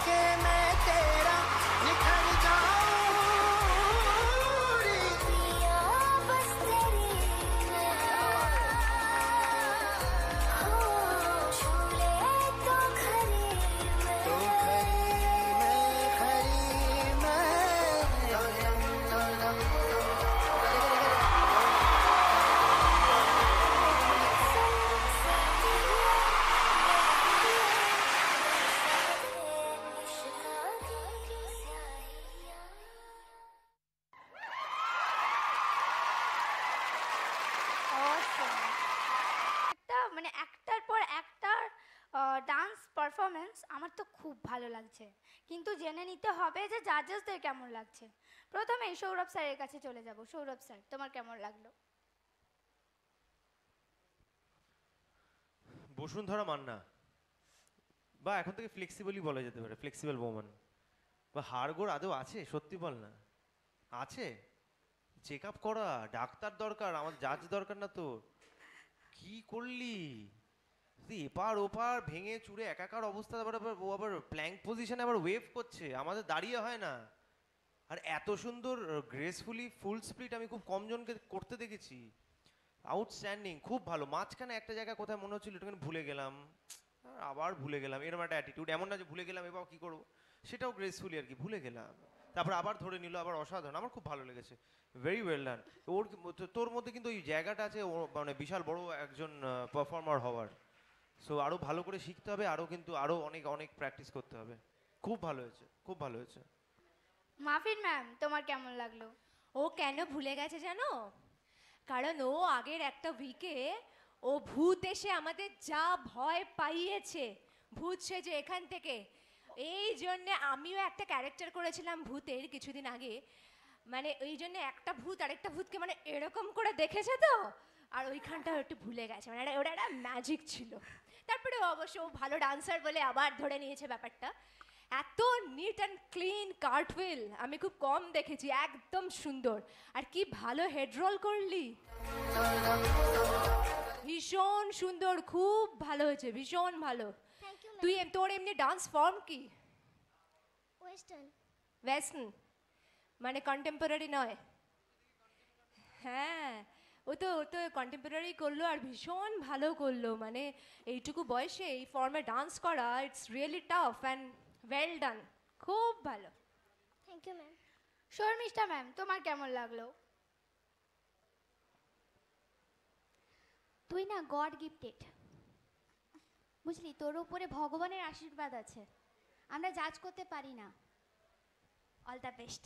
के मैं तेरा निखर जाऊं रे पिया बस तेरी झूले तो खरी মানে একটার পর একটার ডান্স পারফরমেন্স আমার তো খুব ভালো লাগছে, কিন্তু জেনে নিতে হবে যে জাজেসদের কেমন লাগছে। প্রথমে সৌরভ স্যারের কাছে চলে যাব। সৌরভ স্যার, তোমার কেমন লাগলো? বসুন্ধরা মান্না, বা এখন থেকে ফ্লেক্সিবলই বলা যেতে পারে, ফ্লেক্সিবল ওম্যান। বা হাড়গোড় আদৌ আছে? সত্যি বল না, আছে? চেক আপ করা, ডাক্তার দরকার, আমার জাজ দরকার না তো? কি করলি তুই? এপার ওপার ভেঙে চুরে একাকার অবস্থা। আবার আবার ও আবার প্ল্যাঙ্ক পজিশনে আবার ওয়েভ করছে, আমাদের দাঁড়িয়ে হয় না। আর এত সুন্দর গ্রেসফুলি ফুল স্প্লিট আমি খুব কম জনকে করতে দেখেছি। আউটস্ট্যান্ডিং, খুব ভালো। মাঝখানে একটা জায়গা কোথায় মনে হচ্ছিল একটুখানি ভুলে গেলাম, আবার ভুলে গেলাম, এরকম একটা অ্যাটিটিউড। এমন না যে ভুলে গেলাম এবার কি করবো, সেটাও গ্রেসফুলি আর কি, ভুলে গেলাম, তারপর আবার ধরে নিল, আবার অসাধারণ। আমার খুব ভালো লেগেছে, ভেরি ওয়েল ডান। ওর তোর মধ্যে কিন্তু ওই জায়গাটা আছে, ও মানে বিশাল বড় একজন পারফর্মার হওয়ার। সো আরো ভালো করে শিখতে হবে, আরো কিন্তু আরো অনেক অনেক প্র্যাকটিস করতে হবে। খুব ভালো হয়েছে, খুব ভালো হয়েছে। মাফিন ম্যাম, তোমার কেমন লাগলো? ও কেন ভুলে গেছে জানো? কারণ ও আগের একটা উইকে ও ভূত এসে আমাদের যা ভয় পাইয়েছে, ভূত সেজে এখান থেকে। এই জন্যে আমিও একটা ক্যারেক্টার করেছিলাম ভূতের কিছুদিন আগে। মানে ওই জন্য একটা ভূত আরেকটা ভূতকে মানে এরকম করে দেখেছে তো, আর ওইখানটা একটু ভুলে গেছে। মানে ওটা একটা ম্যাজিক ছিল। তারপরে অবশ্য ও ভালো ডান্সার বলে আবার ধরে নিয়েছে ব্যাপারটা। এত নিট অ্যান্ড ক্লিন কার্টউইল আমি খুব কম দেখেছি, একদম সুন্দর। আর কি ভালো হেড রোল করলি, ভীষণ সুন্দর, খুব ভালো হয়েছে, ভীষণ ভালো। তুই তোর এমনি ডান্স ফর্ম কি? ওয়েস্টার্ন। ওয়েস্টার্ন মানে কন্টেম্পোরারি নয়? হ্যাঁ, ও তো কন্টেম্পোরারি করলো আর ভীষণ ভালো করলো। মানে এইটুকু বয়সে এই ফর্মে ডান্স করা, it's really tough and well done, খুব ভালো। Thank you ma'am. Sharmishtha ma'am, তোমার কেমন লাগলো? তুই না গড গিফটেড, বুঝলি? তোর উপরে ভগবানের আশীর্বাদ আছে, আমরা জাজ করতে পারি না। All the best.